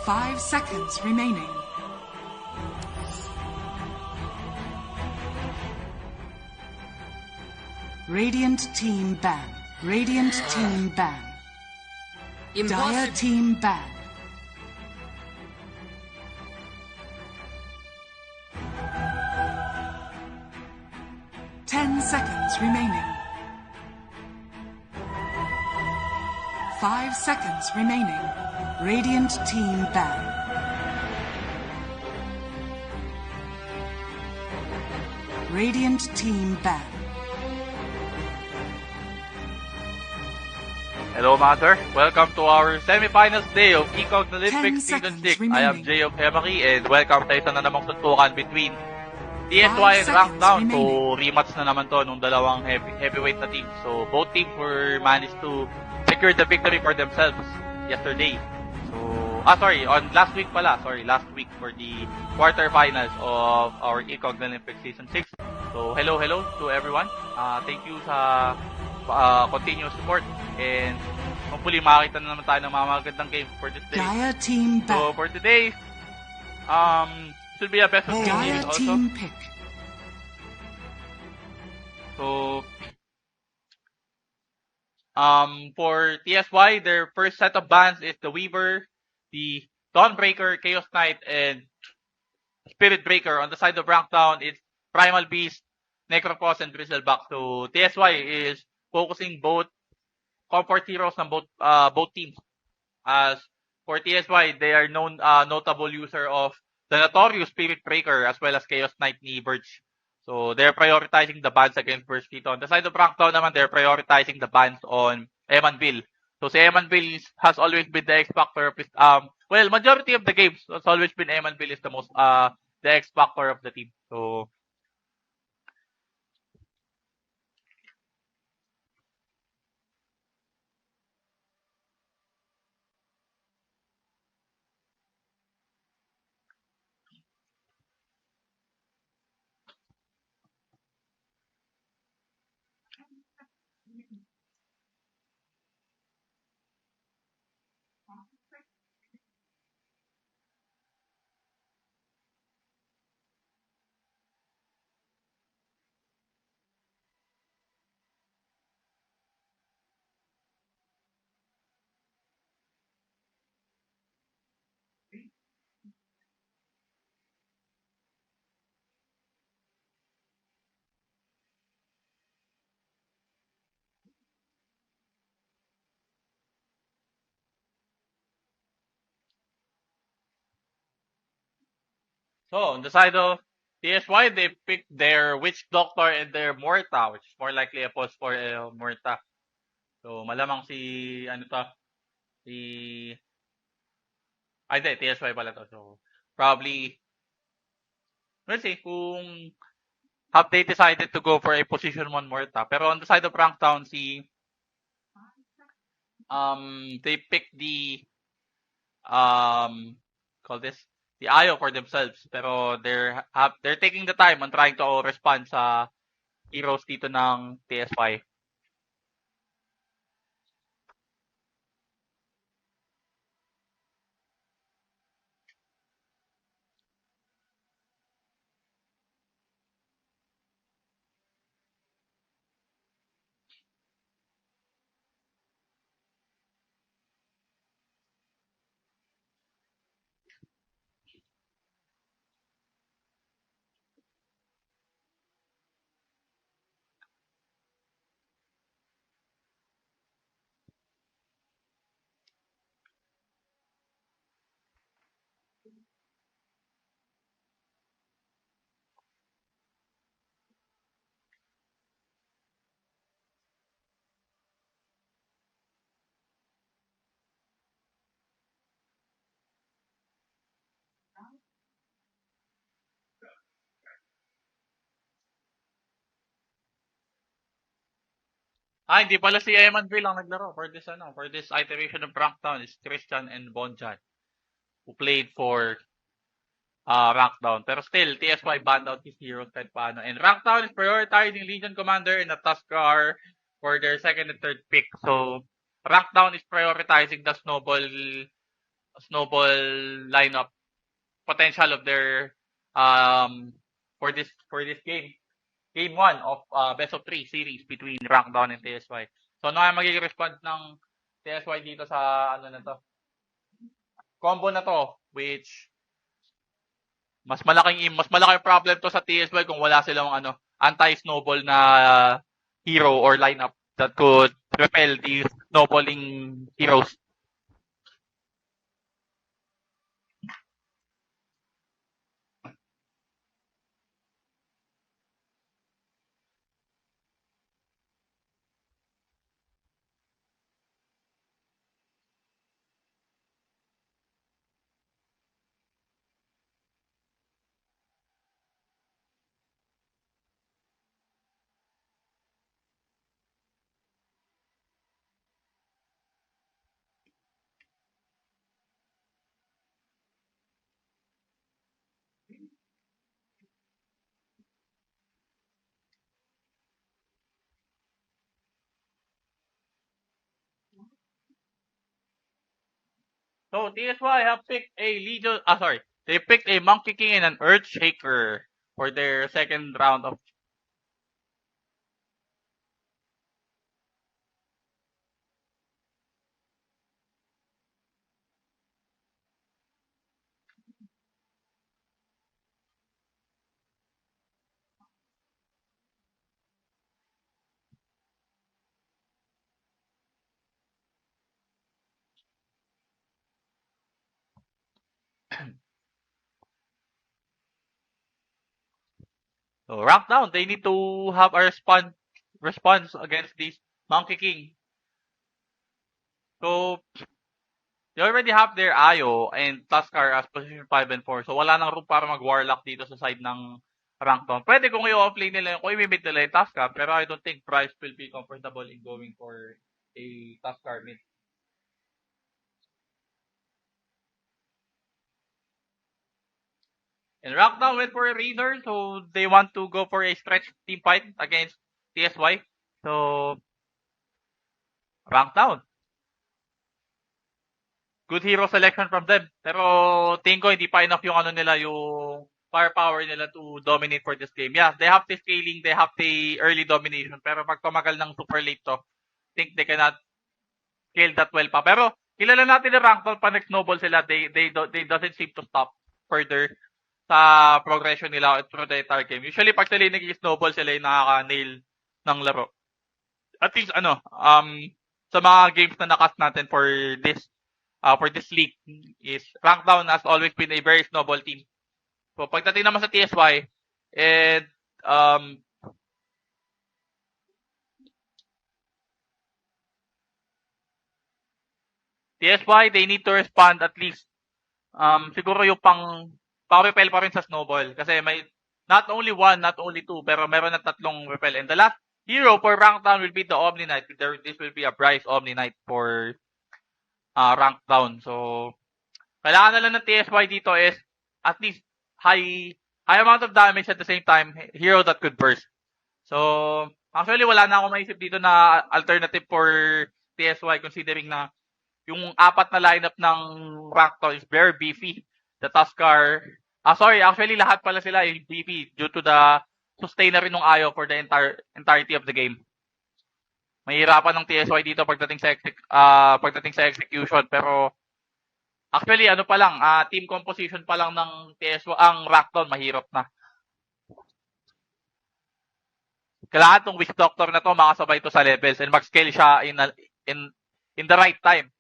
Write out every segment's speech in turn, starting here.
5 seconds remaining. Radiant team ban. Radiant team ban. Dire team ban. Ten seconds remaining. 5 seconds remaining. Radiant team ban. Radiant team ban. Hello, Mother. Welcome to our semifinals day of ECOG Olympics 10 Season seconds 6. I am remaining. Jay of Emaki and welcome sa isa na namang suntukan between TSY and 5 Rankdown. seconds So, rematch na naman to nung dalawang heavyweight na team. So, both teams were managed to secure the victory for themselves yesterday. So, last week for the quarterfinals of our ECOG Olympics Season 6. So, hello to everyone. Thank you sa continuous support and hopefully makakita na naman tayo ng mga magandang game for this day. Dire team So ban. for today, should be a best of 3 Dire games also. team pick. So for TSY, their first set of bans is the Weaver, the Dawnbreaker, Chaos Knight, and Spirit Breaker. On the side of Rankdown, it's Primal Beast, Necrophos, and Bristleback. So TSY is focusing both comfort heroes ng both teams. As for TSY, they are known notable user of the notorious Spirit Breaker as well as Chaos Knight ni Birch. So they're prioritizing the bans against Birch dito. On the side of Rankdown naman, they're prioritizing the bans on Emanville. So si Emanville has always been the X factor of his, majority of the games has always been Emanville is the most the X factor of the team. So on the side of TSY, they picked their Witch Doctor and their Morta, which is more likely a pause for Morta. So, malamang TSY pala to. So, probably, let's see, kung have they decided to go for a position 1 Morta. Pero on the side of Rankdown, they picked the, the Ayo for themselves. Pero they're taking the time on trying to respond sa heroes dito ng TSY. Hindi pala si Emanville ang naglaro for this iteration of Rankdown. It's Christian and Bonjan who played for Rankdown. Pero still, TSY banned out his heroes kahit paano. And Rankdown is prioritizing Legion Commander and a Tuskar for their second and third pick. So, Rankdown is prioritizing the Snowball snowball lineup potential of their for this game. Game 1 of best of 3 series between Rankdown and TSY. So ano ang magiging response ng TSY dito sa ano na to? Combo na to, which mas malaking problem to sa TSY kung wala silang anti-snowball na hero or lineup that could repel the snowballing heroes. So TSY have picked a they picked a Monkey King and an Earthshaker for their second round of so rank down. They need to have a response against this Monkey King. So they already have their Ayo and Tuskar as position 5 and 4. So wala nang room para mag-Warlock dito sa side ng Rankdown. Pwede kung i-offlane nila, kung i-mid nila yung Tuskar, pero I don't think Bryce will be comfortable in going for a Tuskar mid. And Rankdown went for a Raider, so they want to go for a stretch team fight against TSY. So, Rankdown. Good hero selection from them. Pero tingin ko hindi pa enough yung yung firepower nila to dominate for this game. Yeah, they have the scaling, they have the early domination, pero pag tumagal ng super late to, think they cannot scale that well pa. Pero kilala natin yung Rankdown, pa nag-snowball sila, they doesn't seem to stop further sa progression nila through the entire game. Usually pag sila yung nag-snowball, sila yung nakaka-nail ng laro. At least sa mga games na nakas natin for this league is Rankdown has always been a very snowball team. So pagdating naman sa TSY and TSY, they need to respond at least siguro yung pang-repel pa rin sa snowball kasi may not only one, not only two, pero meron na tatlong repel. And the last hero for Rankdown will be the Omni Knight. This will be a Bryce Omni Knight for Rankdown. So kailangan na lang ng TSY dito is at least high amount of damage at the same time, hero that could burst. So actually wala na ako maisip dito na alternative for TSY considering na yung apat na lineup ng Rankdown is very beefy. The Tuskar, actually lahat pala sila is beefy due to the sustainer rin ng Ayo for the entirety of the game. Mahirapan ng TSY dito pagdating sa execution, pero actually pa lang, team composition pa lang ng TSY, ang Rankdown mahirap na. Kailangan tong Wish Doctor na to makasabay to sa levels and mag-scale siya in the right time.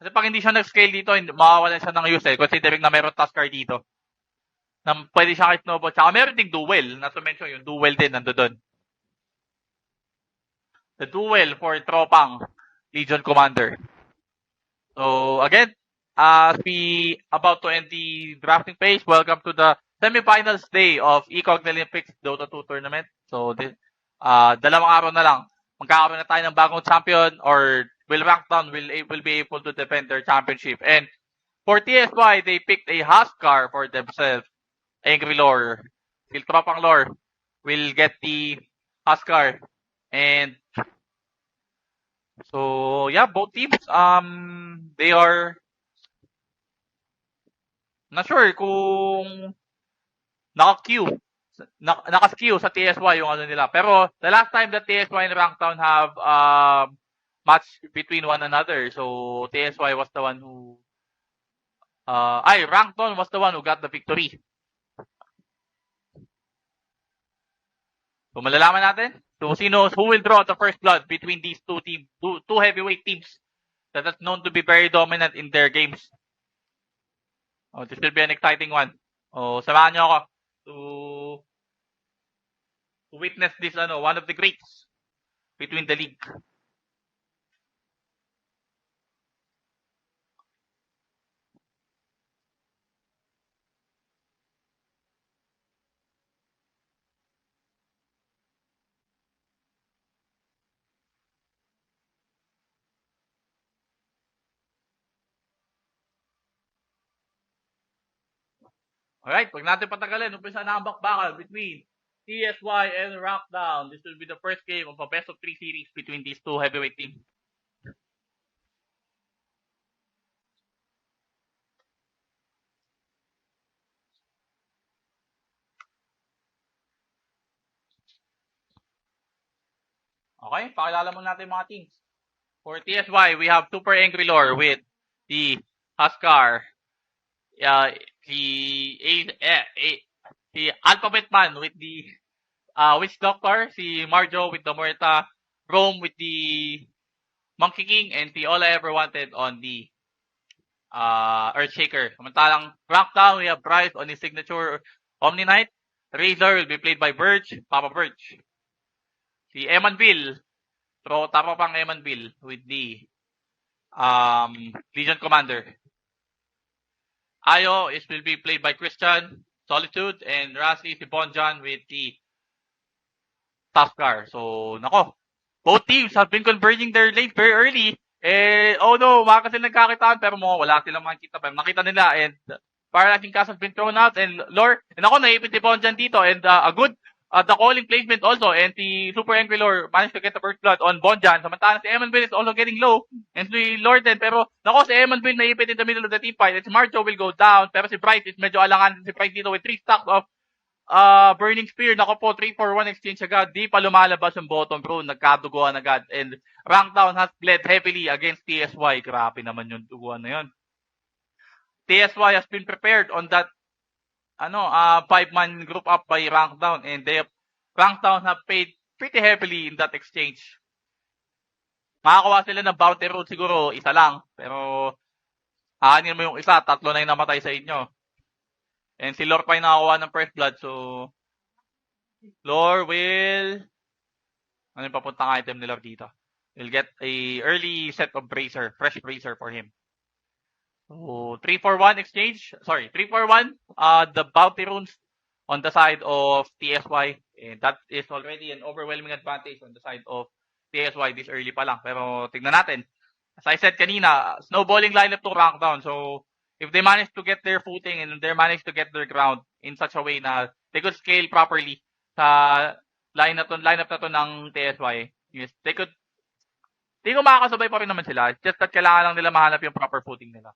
Kasi pag hindi siya nag-scale dito, mawawalan siya ng use considering na meron Tuskar dito. Na pwede siya kay-snowball. Tsaka meron ding duel. Not to mention yung duel din nando doon. The duel for tropang Legion Commander. So again, as we about to end the drafting phase, welcome to the semifinals day of ECOG Olympics Dota 2 tournament. So dalawang araw na lang, magkakaroon na tayo ng bagong champion or will Rankdown will be able to defend their championship. And for TSY, they picked a Huskar for themselves. Angry Lore. Still Tropang Lore will get the Huskar. And so yeah, both teams they are Not sure kung naka-skew sa TSY yung ano nila. Pero the last time that TSY and Ranktown have match between one another, so TSY was the one who Ranktown was the one who got the victory. So malalaman natin who will draw the first blood between these two teams, two heavyweight teams that are known to be very dominant in their games. Oh, this will be an exciting one. Oh, samahan niyo ako to witness this one of the greats between the league. Alright, pag natin patagalin, umpisa na ang bakbakan between TSY and Rankdown. This will be the first game of a best of 3 series between these two heavyweight teams. Okay, pakilala mo natin mga teams. For TSY, we have Super Angry Lore with the Huskar, the Alphabet Man with the Witch Doctor, si Marjo with the Muerta, Rome with the Monkey King, and si All I Ever Wanted on the Earthshaker. Samantalang Rankdown, we have Bryce on his signature Omni Knight. Razor will be played by Birch, Papa Birch. Si Emanville, tapa pang Emanville with the Legion Commander. Ayo will be played by Christian, Solitude, and Rassi si Bonjan with the Tuskar. So, nako, both teams have been converging their lanes very early. Mga kasi nagkakitaan pero wala silang makikita. Pero nakita nila and Paralyzing Cast has been thrown out and Lore. And ako, naipit si Bonjan dito and a good the calling placement also, and the Super Angry Lore managed to get the first blood on Bonjan. Samantalang si Emanville is also getting low, and si Lorden, pero nako, si Emanville naipit in the middle of the team fight, and si Marjo will go down, pero si Bright is medyo alangan si Bright dito with 3 stacks of Burning Spear. Nako po, 3-4-1 exchange agad, di pa lumalabas yung bottom bro, nagkaduguan agad, and Rankdown has bled heavily against TSY. Grabe naman yung duguan na yun. TSY has been prepared on that 5-man group up by Rankdown, and Rankdown have paid pretty heavily in that exchange. Makakuha sila ng bounty road siguro, isa lang, pero aanin mo yung isa, 3 na yung namatay sa inyo. And si Lore pa yung nakakuha ng first blood, so Lore will ano yung papuntang item ni Lore dito? We'll get a early set of bracer, fresh bracer for him. So 3-4-1 exchange. Sorry, 3-4-1. The bounty runes on the side of TSY, and that is already an overwhelming advantage on the side of TSY this early pa lang. Pero tignan natin. As I said kanina, snowballing lineup to Rankdown. So if they manage to get their footing and they manage to get their ground in such a way na they could scale properly sa lineup na to ng TSY, yes, they could. Hindi ko makakasabay pa rin naman sila. Just that kailangan lang nila mahanap yung proper footing nila.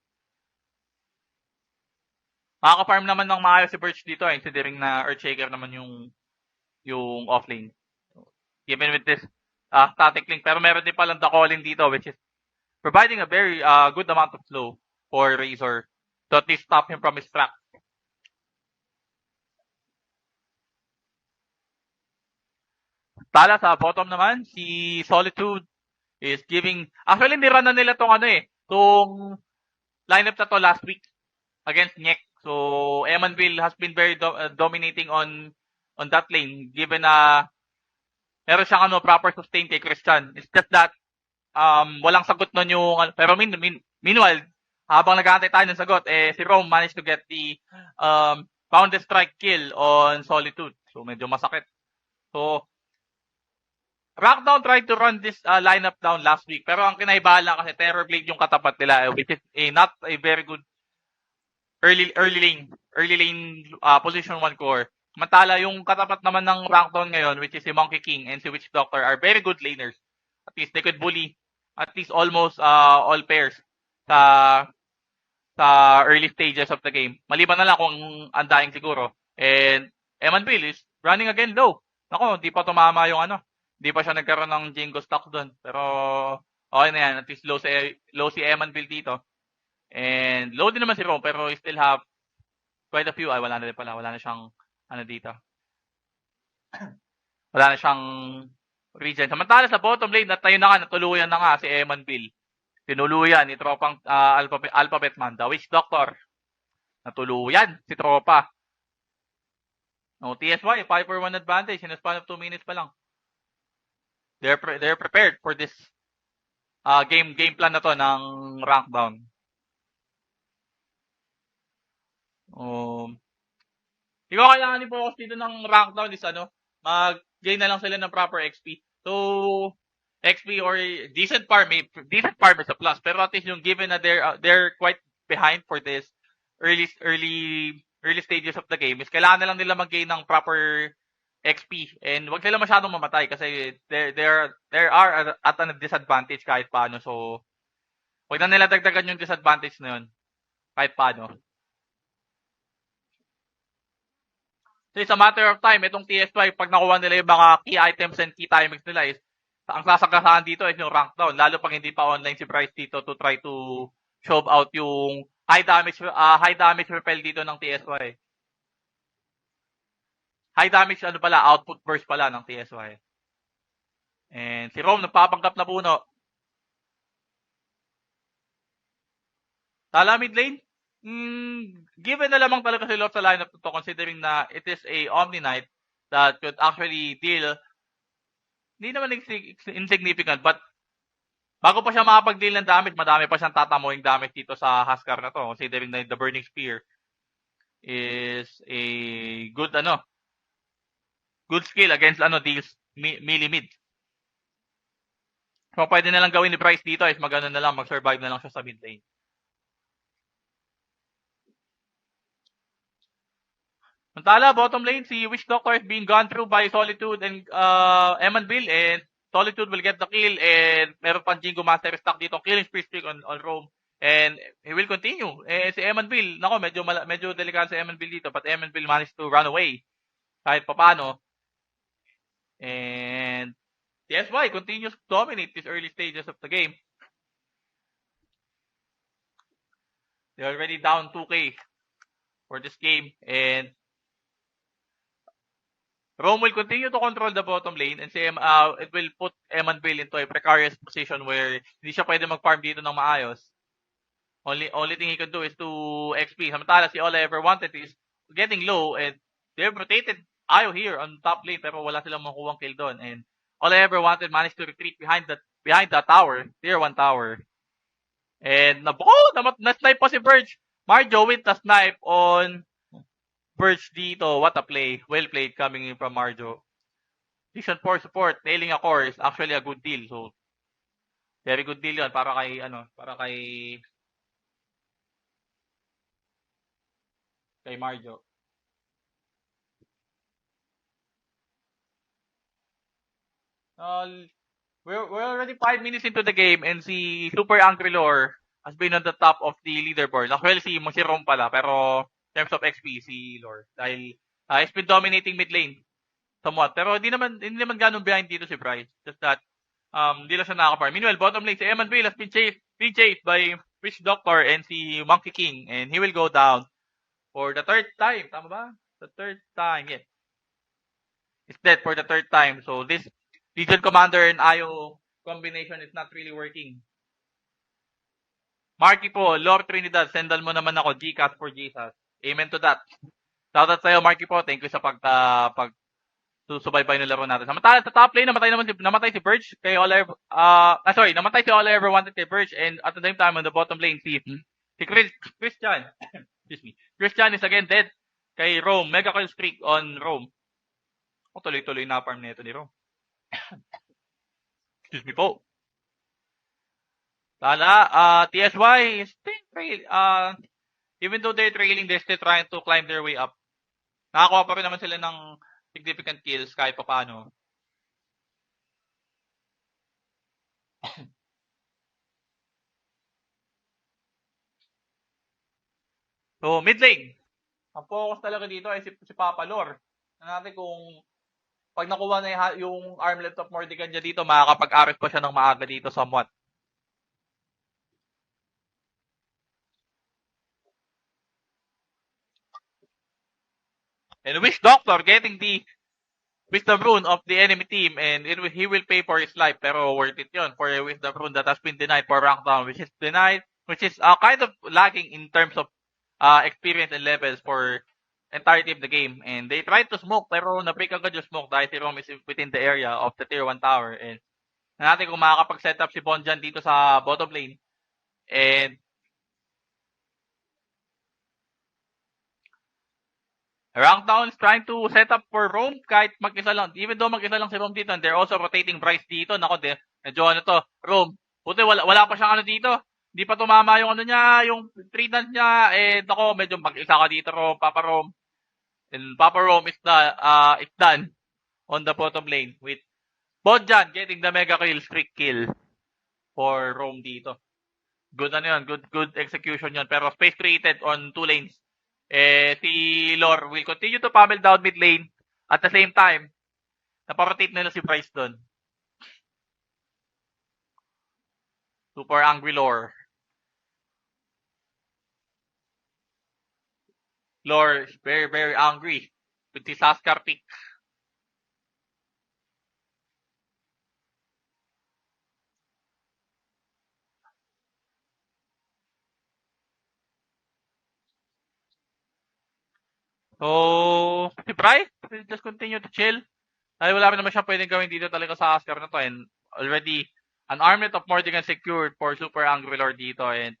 Makaka-farm naman ng maayos si Birch dito, considering na Earthshaker naman yung offlane. Given with this static link. Pero meron din palang the calling dito, which is providing a very good amount of slow for Razor to at least stop him from his track. Tala sa bottom naman, si Solitude is giving, actually nirun na nila tong lineup na to last week against Nyek. So Emanville has been very dominating on that lane, given na meron siyang proper sustain kay Christian. It's just that walang sagot nun yung, pero meanwhile, habang nag-aantay tayo ng sagot, si Rome managed to get the pounded strike kill on Solitude. So medyo masakit. So Rankdown tried to run this lineup down last week, pero ang kinaibahala kasi Terrorblade yung katapat nila, which is not a very good early lane position 1 core. Mantala yung katapat naman ng Rankdown ngayon, which is si Monkey King and si Witch Doctor, are very good laners. At least they could bully at least almost all pairs sa sa early stages of the game. Maliban na lang kung andaing siguro. And Emanville is running again low. Nako, di pa tumama yung ano. Di pa siya nagkaroon ng Jingo stock doon. Pero okay na yan. At least low si Emanville dito. And low din naman si Rome, pero we still have quite a few. Ay, wala na din pala. Wala na siyang ano dito. Wala na siyang regen. Samantala sa bottom lane, natayo na nga, natuluyan na nga si Emanville. Tinuluyan ni tropang Alphabet Man, the Witch Doctor. Natuluyan si tropa. No, TSY, 5-1 advantage in a span of 2 minutes pa lang. They're prepared for this game plan na to ng rank down. Hindi ko kailangan i-focus dito ng rank down is mag-gain na lang sila ng proper XP. So, XP or decent farm is a plus. Pero at least yung given na they're quite behind for this early stages of the game is kailangan na lang nila mag-gain ng proper XP and wag sila masyadong mamatay kasi there are at a disadvantage kahit paano. So, wag na nila dagdagan yung disadvantage na yun kahit paano. So, it's a matter of time. Itong TSY, pag nakuha nila yung mga key items and key timings nila is ang sasagasahan dito is yung rank down. Lalo pag hindi pa online si Bryce dito to try to show out yung high damage repel dito ng TSY. High damage output burst pala ng TSY. And si Rome nagpapanggap na puno. Tala mid lane? Given na lamang talaga si Lord sa lineup to considering na it is a Omni Knight that could actually deal hindi naman insignificant but bago pa siya makapag-deal ng damage, madami pa siyang tatamuing damage dito sa Huskar na to considering na the Burning Spear is a good skill against deals melee mid. So pwede na lang gawin ni Bryce dito is mag-survive na lang siya sa mid lane. Samantala, bottom lane, si Witch Doctor is being gone through by Solitude and Emanville, and Solitude will get the kill, and meron pang Jingo Master stock dito, killing spree streak on Rome, and he will continue. Si Emanville, nako, medyo delikado si Emanville dito, but Emanville managed to run away kahit papano. And TSY continues to dominate these early stages of the game. They're already down 2k for this game, and Rome will continue to control the bottom lane and it will put Emanville into a precarious position where hindi siya pwede mag-farm dito ng maayos. Only thing he can do is to XP. Samantala, si all I ever wanted is getting low and they've rotated Ayo here on top lane pero wala silang makuhang kill doon. And all I ever wanted managed to retreat behind that tower, tier 1 tower. And na-snipe pa si Verge. Marjo with the snipe on Verge dito. What a play. Well played coming in from Marjo. Vision 4 support, nailing a core is actually a good deal. So, very good deal yun para kay Marjo. We're already 5 minutes into the game and si Super Angry Lore has been on the top of the leaderboard. Actually, si Rome pala, pero in terms of XP, si Lore. Dahil he's been dominating mid lane somewhat. Pero hindi naman ganun behind dito si Bryce. Just that, hindi lang siya nakaka-farm. Meanwhile, bottom lane, si Emanville has been chased by Witch Doctor and si Monkey King. And he will go down for the 3rd time. Tama ba? The 3rd time, yes. He's dead for the 3rd time. So, this Legion Commander and Ayo combination is not really working. Marky po, Lord Trinidad, sendal mo naman ako, Gcash for Jesus. Amen to that. Shoutout sa'yo, Marky po. Thank you sa susubaybay ng laro natin. Samantala, sa top lane, namatay si Birch kay namatay si All I Ever Wanted kay Birch, and at the same time, on the bottom lane, si Christian, excuse me, Christian is again dead kay Rome. Mega kill streak on Rome. Tuloy-tuloy na farm nito ni Rome. Excuse me po. TSY is still even though they're trailing, they're still trying to climb their way up. Nakakuha pa rin naman sila ng significant kills kahit pa paano. So, mid lane. Ang focus talaga dito ay si Papa Lore. Natin kung pag nakuha na yung Armlet of Mordegan niya dito, makakapag-aris pa siya ng maaga dito somewhat. And Wish Doctor getting the Wisdom Rune of the enemy team, and he will pay for his life, pero worth it yun for a Wisdom Rune that has been denied for rank down, which is kind of lacking in terms of experience and levels for entirety of the game. And they tried to smoke, pero na-break agad yung smoke dahil si Rom is within the area of the tier 1 tower. And natin kung makakapag-set up si Bonjan dito sa bottom lane. And Rank Down is trying to set up for Rome kahit mag-isa lang. Even though mag-isa lang si Rome dito, and they're also rotating Bryce dito. Nako, medyo ano to, Rome. Buti wala pa siyang ano dito. Hindi pa tumama yung ano niya, yung 3 dance niya. Eh, nako, medyo mag-isa ka dito, Rome, Papa Rome. And Papa Rome is done on the bottom lane with Bonjan getting the mega kill, streak kill for Rome dito. Good ano yun, good execution yun. Pero space created on 2 lanes. Si Lore will continue to pummel down mid lane. At the same time, naparotate nila si Bryce doon. Super angry Lore. Lore is very, very angry with his Huskar pick. So, si Bryce will just continue to chill. Dahil wala rin naman siya pwedeng gawin dito talaga sa Huskar na to. And already, an Armlet of Mordegan secured for Super Angry Lord dito. And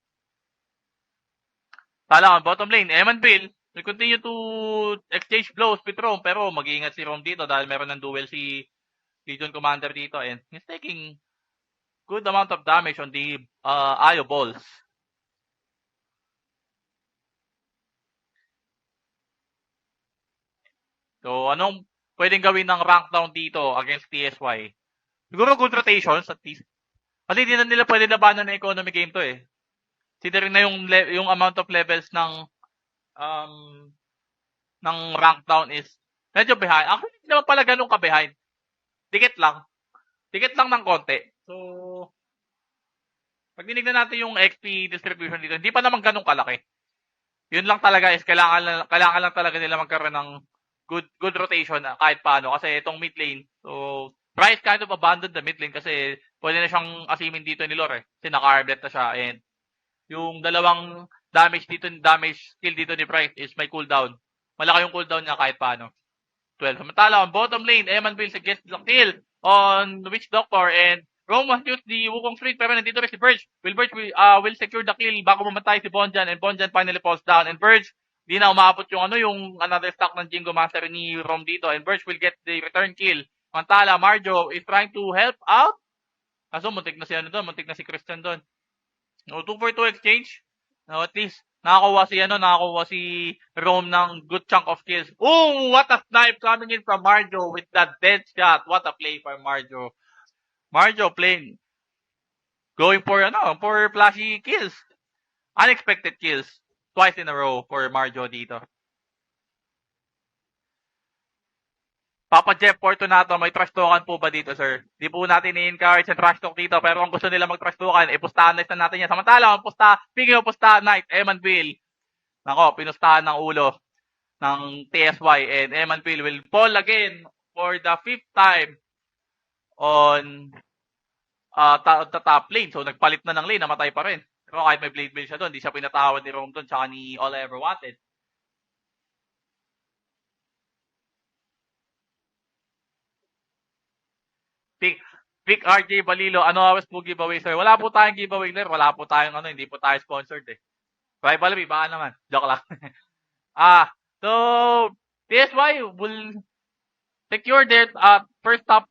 tala on bottom lane, Eman Bill will continue to exchange blows with Rome. Pero mag-iingat si Rome dito dahil meron ng duel si Legion Commander dito. And he's taking good amount of damage on the Ayo balls. So, anong pwedeng gawin ng rank down dito against TSY? Siguro good rotations at least. Kasi hindi na nila pwede labanan ng economy game to eh. Considering na yung amount of levels ng rank down is medyo behind. Actually, hindi naman pala ganun ka-behind. Dikit lang. Dikit lang ng konti. So, pag dinignan natin yung XP distribution dito, hindi pa naman ganun kalaki. Yun lang talaga is kailangan lang talaga nila magkaroon ng good rotation kahit paano. Kasi itong mid lane, so Bryce kind of abandoned the mid lane kasi pwede na siyang asimin dito ni Lore eh. Kasi naka-arblet na siya and yung dalawang damage skill dito ni Bryce is may cooldown. Malaki yung cooldown niya kahit paano. 12. Samantala, on bottom lane, Eman Bill suggests the kill on Witch Doctor and Rome has used the Wukong Street pero nandito rin si Verge. Verge will secure the kill bago mamatay si Bonjan and Bonjan finally falls down and Verge di na umabot yung another stack ng Jingo Master ni Rome dito and Verge will get the return kill. Samantala, Marjo is trying to help out. Kaso muntik na si Christian doon. No, 2 for 2 exchange. No, at least nakakuha si Rome ng good chunk of kills. Oh, what a snipe coming in from Marjo with that dead shot. What a play for Marjo. Marjo playing, going for flashy kills. Unexpected kills. Twice in a row for Marjo dito. Papa Jeff Fortunato, may trash talkan po ba dito, sir? Di po natin i-encourage ang trash talk dito, pero kung gusto nila mag-trash talkan, pustahan na natin yan. Samantala, speaking of pustahan night, Eman Bill, nako, pinustahan ng ulo ng TSY, and Eman Bill will fall again for the 5th time on the top lane. So, nagpalit na ng lane, namatay pa rin. Pero kahit may blade bill siya doon, di siya pinatawad ni Rome doon, tsaka ni All I Ever Wanted. Pick RJ Balilo, ano oras po giveaway, sir? Wala po tayong giveaway, sir. Wala po tayong hindi po tayo sponsored eh. Rivalry, baka naman. Joke lang. So, TSY will secure their first top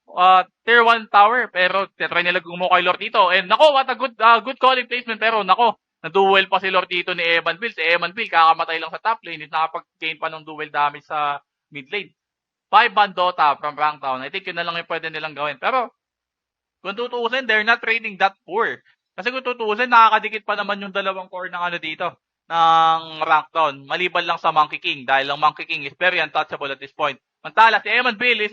tier 1 tower, pero try nila gumawa kay Lord dito. And nako, what a good calling placement, pero nako, na-duel pa si Lord dito ni Eman Bill. Si Eman Bill, kakamatay lang sa top lane, nakapag-gain pa ng duel damage sa mid lane. 5 Bandota from Ranktown. I think yun na lang yung pwede nilang gawin. Pero, kung tutuusin, they're not trading that poor. Kasi kung tutuusin, nakakadikit pa naman yung dalawang core ng dito. ng rank down. Maliban lang sa Monkey King dahil ang Monkey King is very untouchable at this point. Mantala, si Eman Bill is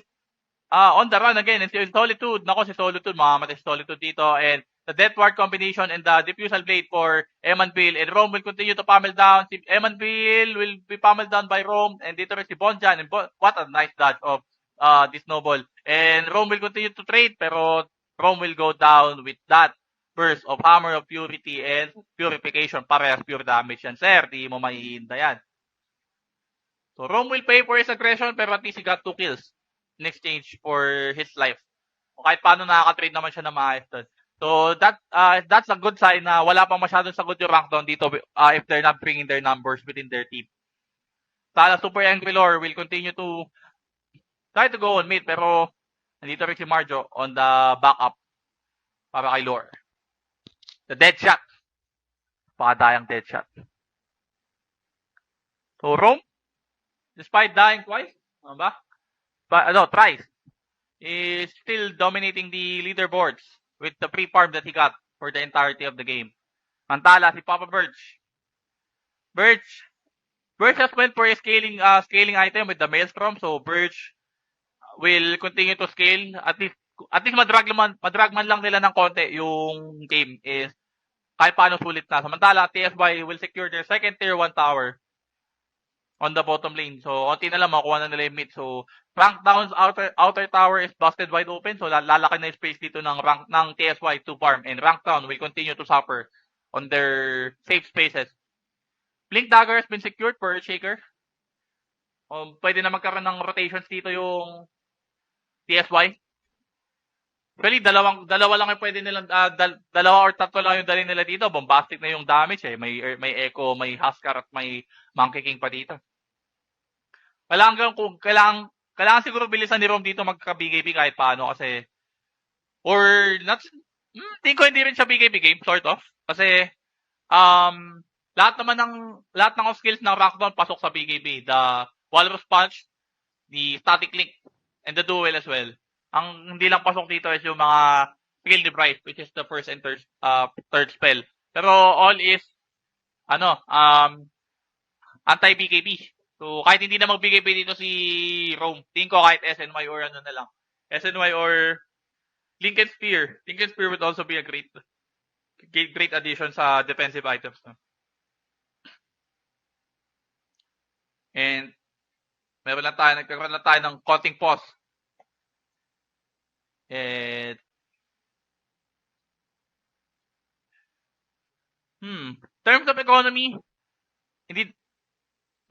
on the run again. And si Solitude, nako si Solitude, mamamatay si Solitude dito. And the Death Ward combination and the Diffusal Blade for Eman Bill. And Rome will continue to pummel down. Si Eman Bill will be pummeled down by Rome. And dito rin si Bonjan. And what a nice dodge of this noble. And Rome will continue to trade, pero Rome will go down with that burst of Hammer of Purity and Purification. Parehas pure damage yan, sir. Di mo maiinda yan. So Rome will pay for his aggression, pero at least he got 2 kills in exchange for his life. O kahit paano nakaka-trade naman siya na maayos doon. So that's a good sign na wala pang masyadong sagot yung rank down dito if they're not bringing their numbers within their team. Sana Super Angry Lore will continue to try to go on mid, pero nandito rin si Marjo on the backup para kay Lore. The dead shot. Pakadayang dead shot. So Rome, despite dying twice, thrice, is still dominating the leaderboards with the pre-farm that he got for the entirety of the game. Mantala, si Papa Birch. Birch just went for a scaling item with the Maelstrom, so Birch will continue to scale. At least madrag man lang nila ng konti yung game is kahit paano sulit na. Samantala, TSY will secure their second tier 1 tower on the bottom lane. So, onti na lang makuha na nila yung mid. So, rank down's outer tower is busted wide open. So, lalaki na yung space dito ng TSY to farm. And rank down will continue to suffer on their safe spaces. Blink Dagger has been secured for Earthshaker. Pwede na magkaroon ng rotations dito yung TSY. Actually, dalawa lang yung pwede nilang, dalawa or tatlo lang yung dali nila dito. Bombastic na yung damage eh. May Echo, may Huskar at may Monkey King pa dito. Kailangan siguro bilisan ni Rome dito magka-BKB kahit paano kasi hindi rin siya BKB game, sort of. Kasi lahat ng skills ng Rockdown pasok sa BKB. The Walrus Punch, the Static Link, and the Duel as well. Ang hindi lang pasok dito is yung mga skill ni Bryce, which is the first and third spell. Pero all is anti-BKB. So, kahit hindi na mag-BKB dito si Rome, tingin ko kahit SNY or ano na lang. SNY or Lincoln Spear. Lincoln Spear would also be a great addition sa defensive items. And nagkaroon lang tayo ng konting pause. And terms of economy,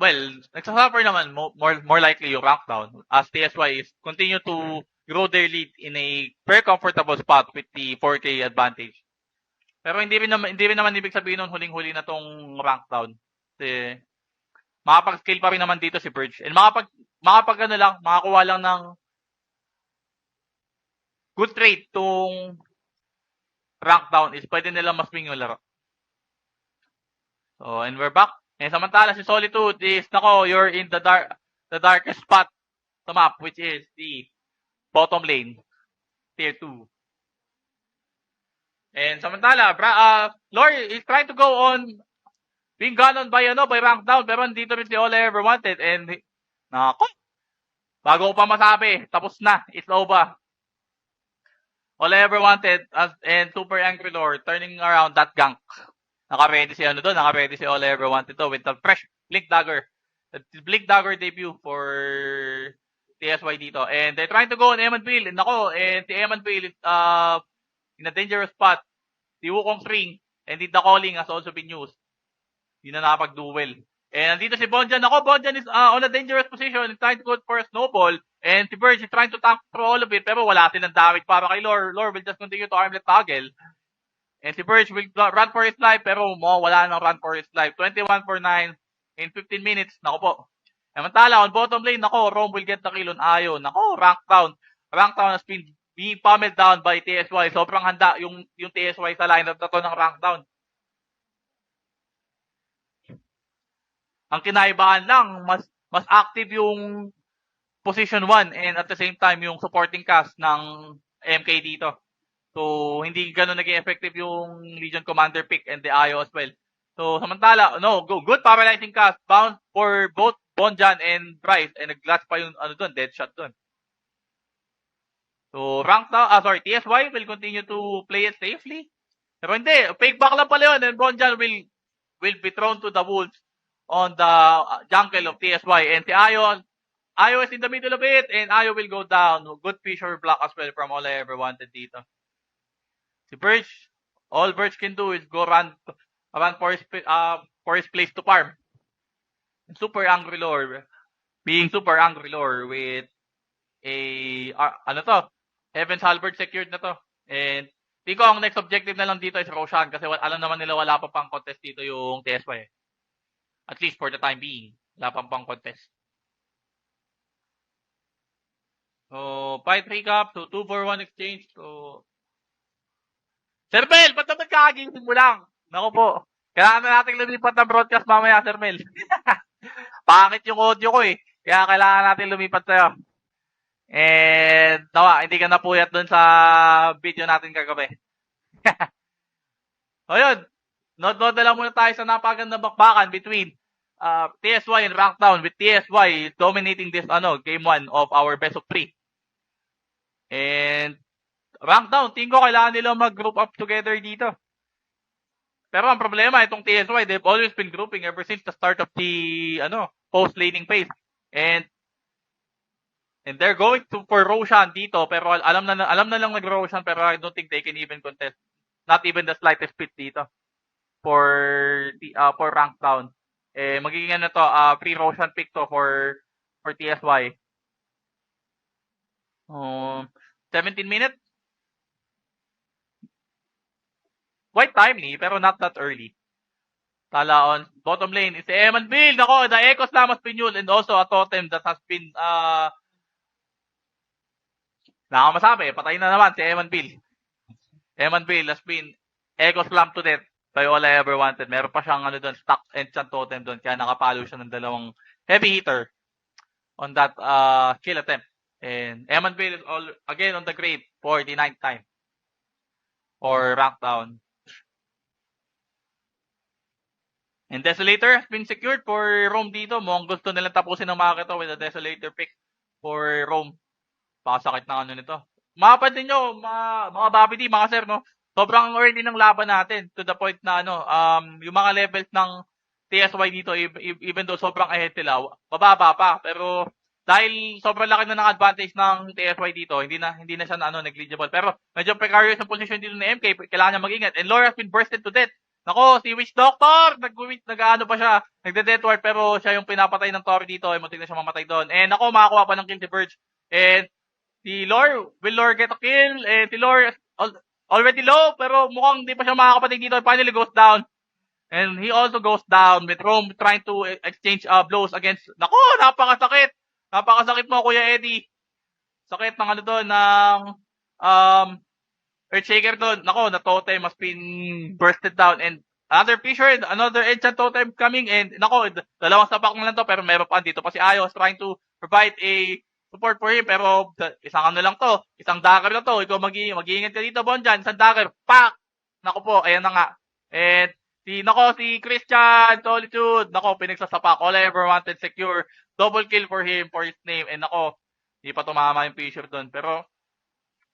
nagsasuffer naman more likely yung rank down as TSY is continue to grow their lead in a very comfortable spot with the 4K advantage. Pero hindi rin naman ibig sabihin nun huling-huli na tong rank down. Kasi makapag-scale pa rin naman dito si Purge. And makakuha lang ng good trade tong rank down is pwede nilang mas swing yung laro. So, and we're back. And samantala si Solitude is, you're in the darkest spot sa map, which is the bottom lane, tier 2. And samantala, Lore is trying to go on being gone on by rank down, pero dito rin si All I Ever Wanted. And, bago ko pa masabi, tapos na, it's over. All I Ever Wanted and Super Angry Lore turning around that gank. Naka-ready si naka-ready si All I Ever Wanted with the fresh Blink Dagger. The Blink Dagger debut for TSY dito. And they're trying to go on Eman Bill. And si Eman Bill is in a dangerous spot. Si Wukong's ring and the calling has also been used. Hindi na nakapag-duel. And nandito si Bonjan. Bonjan is on a dangerous position and trying to go for a snowball. And si Burge is trying to tank through all of it. Pero wala silang damage para kay Lore. Lore will just continue to armlet toggle. And si Burge will run for his life, pero wala nang run for his life. 21 for 9 in 15 minutes. Samantala, on bottom lane, Rome will get the kill on Ayo. Rank down. Rank down has been being pummeled down by TSY. Sobrang handa yung TSY sa lineup na to ng rank down. Ang kinaibahan lang, mas active yung position 1 and at the same time yung supporting cast ng MK dito. So, hindi ganun naging effective yung Legion Commander pick and the Ayo as well. So, samantala, good paralyzing cast. Bounce for both Bonjan and Bryce. And nag-glass pa yung, dead shot dun. So, TSY will continue to play it safely. Pero hindi, fake back lang pala yun. And Bonjan will be thrown to the wolves on the jungle of TSY. And si Ayo is in the middle of it, and Ayo will go down. Good Fisher block as well from all I ever wanted dito. Si Birch, all Birch can do is go run for his place to farm. Super angry lore, being super angry lore with a, Heaven's Halberd secured na to. And Tiko, ang next objective na lang dito is Roshan kasi alam naman nila wala pa pang contest dito yung TSY. At least for the time being, wala pa pang contest. So, fight recap. So, 2-4-1 exchange. So, Sir Mel, ba't naman kakagising mo lang? Naku po. Kailangan na natin lumipat ng broadcast mamaya, Sir Mel. Pangit yung audio ko eh. Kaya kailangan natin lumipat sa'yo. And, hindi ka napuyat dun sa video natin kagabi. So, yun. Note na lang muna tayo sa napagandang bakbakan between TSY and Rankdown, with TSY dominating this game 1 of our best of 3. And Rankdown, tingin ko kailangan nila mag-group up together dito. Pero ang problema, itong TSY, they've always been grouping ever since the start of the post-laning phase. And they're going for Roshan dito, pero alam na lang nag-Roshan, pero I don't think they can even contest. Not even the slightest bit dito for Rankdown. Magiging pre-Roshan pick to for TSY. 17 minutes. Quite timely, pero not that early. Tala on bottom lane is Emanville. Nako, the Echo Slam has been used and also a totem that has been nakamasabi, patay na naman si Emanville. Emanville has been Echo Slam to death by all I ever wanted. Meron pa siyang stuck enchant totem doon, kaya nakapalo siya ng dalawang heavy hitter on that kill attempt. And Emanville is again on the grave for the 9th time or Rankdown. And Desolator has been secured for Rome dito. Mukhang gusto nilang tapusin ng mga ito with a Desolator pick for Rome. Pakasakit na nito. Mapapansin nyo, mga Babidi, mga sir, no? Sobrang early ng laban natin to the point na yung mga levels ng TSY dito, even though sobrang ahead sila, bababa pa. Pero dahil sobrang laki na ng advantage ng TSY dito, hindi na siya negligible. Pero medyo precarious ang position dito ni MK, kailangan niya mag-ingat. And Laura has been bursted to death. Nako, si Witch Doctor, nag-ano pa siya, nagde-deathward, pero siya yung pinapatay ng Tori dito, muntik na siya mamatay doon. And nako, makakuha pa ng kill si Verge. And si Lore, will Lore get a kill? And si Lore already low, pero mukhang hindi pa siya makakapatay dito. Finally goes down. And he also goes down with Rome trying to exchange blows against, nako, napakasakit. Napakasakit mo, Kuya Eddie. Sakit ng doon, ng Earthshaker doon. Nako, the totem has been bursted down. And another Fisher, another enchant totem coming. And nako, dalawang sapak na lang to, pero meron pa dito pa si Ayo trying to provide a support for him. Pero isang lang to, isang dagger na to. Ikaw mag-iingat ka dito, Bonjan. Isang dagger, pak! Nako po, ayan na nga. And si Christian Solitude, nako, pinagsasapak. All I ever wanted, secure. Double kill for him, for his name. And nako, hindi pa tumama yung Fisher doon. Pero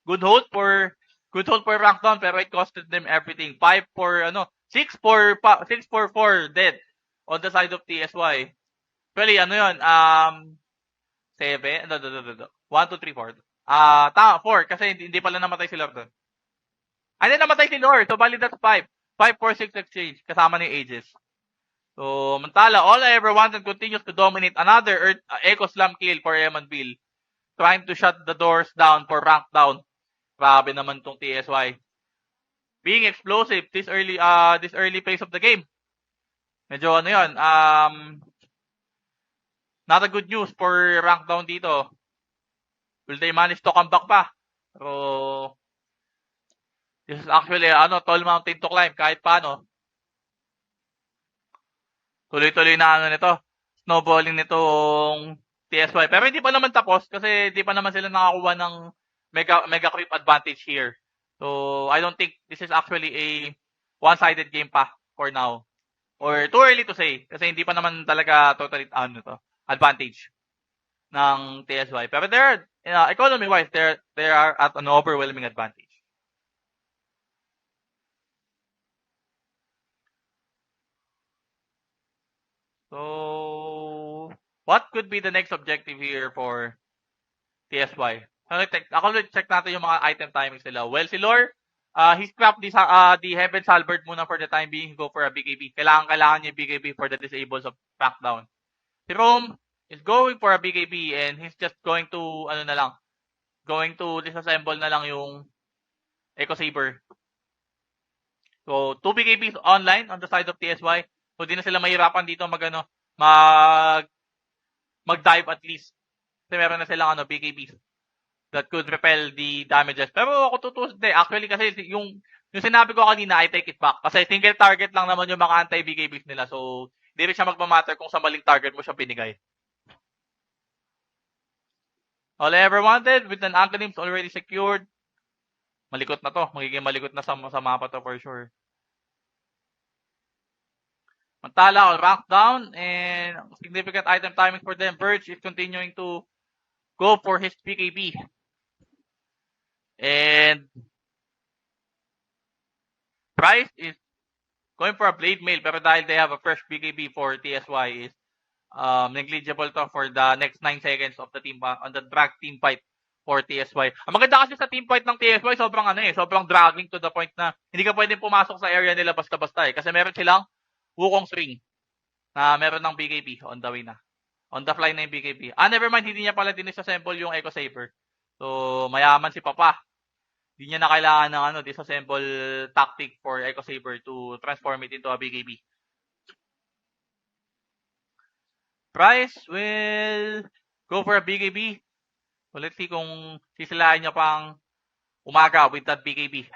good hold for Rankdown, pero it costed them everything. 6 for 4 dead on the side of TSY. Actually, 7? 1, 2, 3, 4. 4, kasi hindi pala namatay si Lord doon. Hindi namatay si Lord, so bali that's 5. 5, 4, 6 exchange, kasama ni Aegis. So, mantala, all I ever wanted continues to dominate another Echo Slam kill for Emanville. Trying to shut the doors down for Rankdown. Grabe naman tong TSY. Being explosive this early phase of the game. Medyo not a good news for Rankdown dito. Will they manage to come back pa? Pero this is actually tall mountain to climb kahit paano. Tuloy-tuloy na nito. Snowballing nitong TSY. Pero hindi pa naman tapos kasi hindi pa naman sila nakakuha ng mega creep advantage here. So, I don't think this is actually a one-sided game pa for now. or too early to say kasi hindi pa naman talaga totally advantage ng TSY. Pero they're economy-wise, they are at an overwhelming advantage. So, what could be the next objective here for TSY? Ako check natin yung mga item timings nila. Well, si Lore, he scrapped the Heaven's Halberd muna for the time being. Go for a BKB. Kailangan niya BKB for the disables of Crackdown. Si Rome is going for a BKB and he's just going to, going to disassemble na lang yung Echo Saber. So, 2 BKBs online on the side of TSY. So, di na sila mahirapan dito mag-dive at least. Kasi meron na silang BKBs that could repel the damages. Pero ako actually kasi yung sinabi ko kanina, I take it back. Kasi single target lang naman yung mga anti-BKBs nila. So, hindi rin siya magmamatter kung sa maling target mo siya binigay. All I ever wanted with an Ankhelims already secured. Malikot na to. Magiging malikot na sa mapa to for sure. Mantala all rank down and significant item timing for them. Birch is continuing to go for his BKB. And Price is going for a Blade Mail pero dahil they have a fresh BKB for TSY is negligible to for the next 9 seconds of the team on the drag team fight for TSY. Ang maganda kasi sa team fight ng TSY sobrang dragging to the point na hindi ka pwedeng pumasok sa area nila basta-basta kasi meron silang Wukong's Ring na meron ng BKB on the way na. On the fly na yung BKB. Never mind, hindi niya pala disassemble yung Echo Saber. So, mayaman si Papa. Hindi niya na kailangan ng disassemble tactic for Echo Saber to transform it into a BKB. Price will go for a BKB. So, let's see kung sisilahin niya pang umaga with that BKB.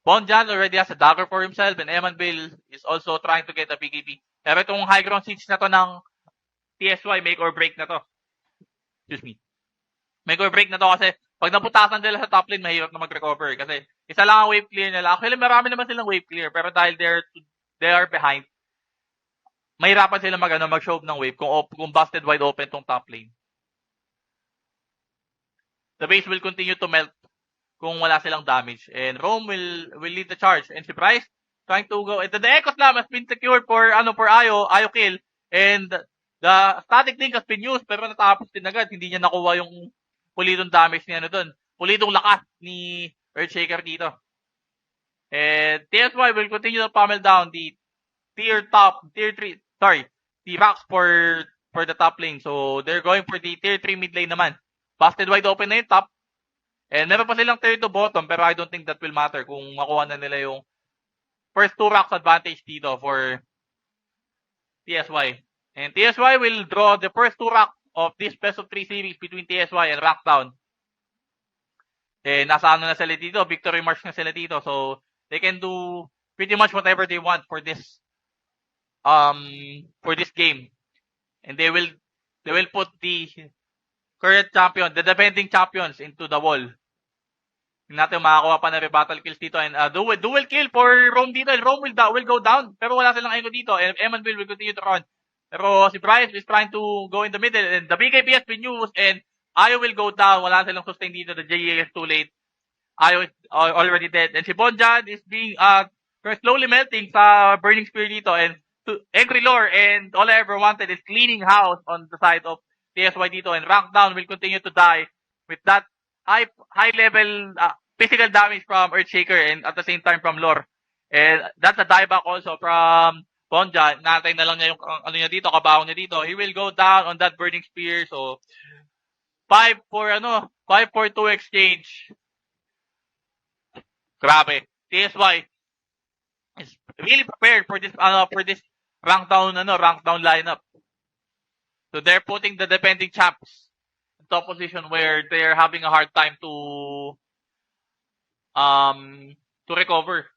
Bonjan already has a dagger for himself and Emanville is also trying to get a BKB. Pero itong high ground siege na to ng TSY, make or break na to. Excuse me. Make or break na to kasi pag naputasan nila sa top lane, mahirap na mag-recover kasi isa lang ang wave clear nila. Actually, marami naman silang wave clear pero dahil they are behind, mahirapan sila mag-show ng wave kung busted wide open tong top lane. The base will continue to melt kung wala silang damage. And Rome will lead the charge. And si Price trying to go. And the Echo Slam has been secured for Ayo kill. And the static link has been used pero natapos din agad. Hindi niya nakuha yung pulitong damage ni doon. Pulitong lakas ni Earthshaker dito. And TSY will continue to pummel down the tier 3, the rocks for the top lane. So they're going for the tier 3 mid lane naman. Busted wide open na yung top. And meron pa silang tier 2 bottom pero I don't think that will matter kung makuha na nila yung first 2 rocks advantage dito for TSY. And TSY will draw the first 2 rocks of this best of 3 series between TSY and Rockdown. Nasa na sila dito, victory march na sila dito. So they can do pretty much whatever they want for this game. And they will put the current champion, the defending champions into the wall. Tingnan natin makakuha pa na rebuttal kills dito and dual kill for Rome dito and Rome will go down pero wala silang echo dito and Emanville will continue to run. Pero si Bryce is trying to go in the middle and the BKB has been used and Ayo will go down. Wala silang sustain dito. The JA is too late. Ayo is already dead. And si Bonjan is being slowly melting sa Burning Spear dito and Angry Lore and all I ever wanted is cleaning house on the side of TSY dito and Rankdown will continue to die with that high level physical damage from Earthshaker and at the same time from Lore. And that's a dieback also from Bonjan. Natay na lang niya yung niya dito, kabaho niya dito. He will go down on that Burning Spear. So 5-4-2 exchange. Grabe. TSY is really prepared for this rank down lineup. So they're putting the defending champs in top position where they're having a hard time to recover.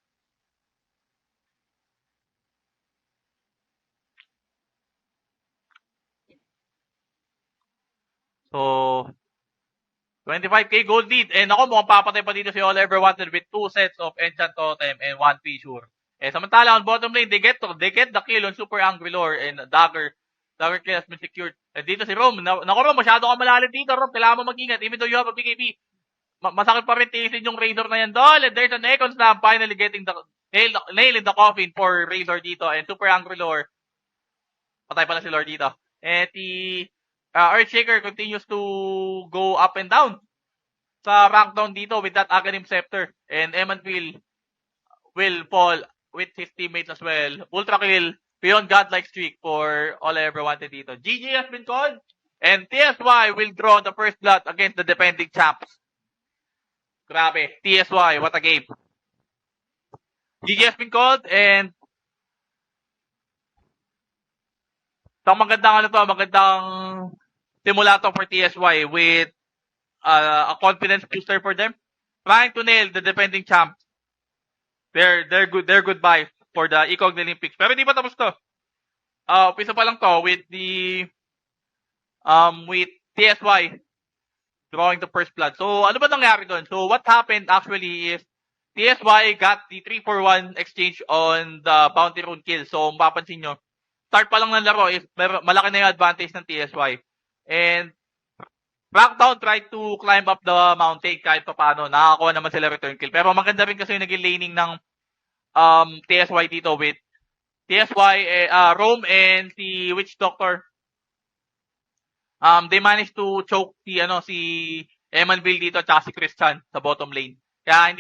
So 25k gold lead. And ako, mukhang papatay pa dito si All Ever Wanted with 2 sets of Enchant Totem and 1 Fissure. Samantala, on bottom lane, they get the kill on Super Angry Lore and Dagger. Dagger kill has been secured. And dito si Rome. Naku, Rome, masyado ka malalim dito, Rome. Kailangan mo mag-ingat. Even though you have a BKB. Masakit pa rin tiisin yung Razor na yan, Dol. And there's an Econ Slam finally getting the nail in the coffin for Razor dito. And Super Angry Lore. Patay pala si Lore dito. And the Earthshaker continues to go up and down sa rank down dito with that Aghanim Scepter. And Emanville will fall with his teammates as well. Ultra kill beyond godlike streak for All I Ever Wanted dito. GG has been called. And TSY will draw the first blood against the defending champs. Grabe. TSY, what a game. GG has been called and magandang simulator for TSY with a confidence booster for them. Trying to nail the defending champs. They're goodbye for the ECOG Olympics. Pero hindi pa tapos to. Umpisa pa lang to with the with TSY drawing the first blood. So ano ba nangyari doon? So what happened actually is TSY got the 3-for-1 exchange on the bounty rune kill. So mapapansin nyo, start pa lang ng laro is malaki na yung advantage ng TSY. And Crackdown tried to climb up the mountain kahit pa paano. Nakakuha naman sila return kill. Pero maganda rin kasi yung naging laning ng TSY dito with TSY, Rome and si Witch Doctor. They managed to choke si Emanville dito at si Christian sa bottom lane. Kaya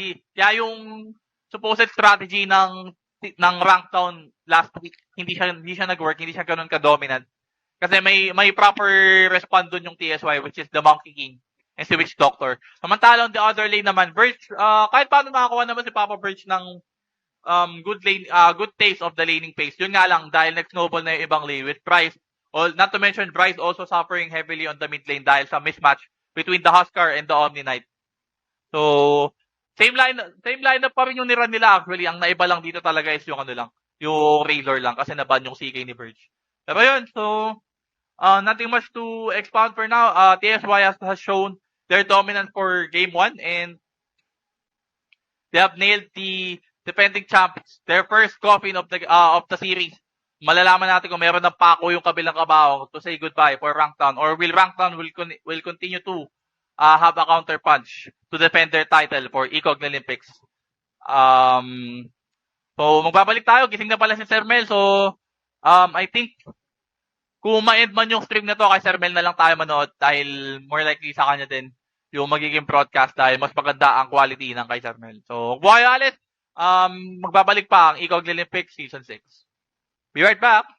yung supposed strategy ng Rankdown last week, hindi siya nag-work, hindi siya ganoon ka-dominant. Kasi may proper respond dun yung TSY, which is the Monkey King and si Witch Doctor. Samantala on the other lane naman, Birch, kahit paano nakakuha naman si Papa Birch ng good taste of the laning phase. Yun nga lang, dahil nag-snowball na yung ibang lane with Bryce, not to mention Bryce also suffering heavily on the mid lane dahil sa mismatch between the Huskar and the Omni Knight. So, same lineup pa rin yung nirun nila actually. Ang naiba lang dito talaga is yung yung Razor lang kasi naban yung CK ni Birch. Pero yun, so, nothing much to expound for now. TSY has shown their dominance for game 1 and they have nailed the defending champs, their first coffin of the series. Malalaman natin kung meron ng pako yung kabilang kabaho to say goodbye for Rankdown, or will Rankdown will continue to have a counter punch to defend their title for ECOG Olympics. So magbabalik tayo, gising na pala si Sir Mel. So I think kung ma-end man yung stream na to, kay Sir Mel na lang tayo manood dahil more likely sa kanya din yung magiging broadcast dahil mas maganda ang quality ng kay Sir Mel. So buhay ulit, magbabalik pa ang ECOG Olympics Season 6. Be right back.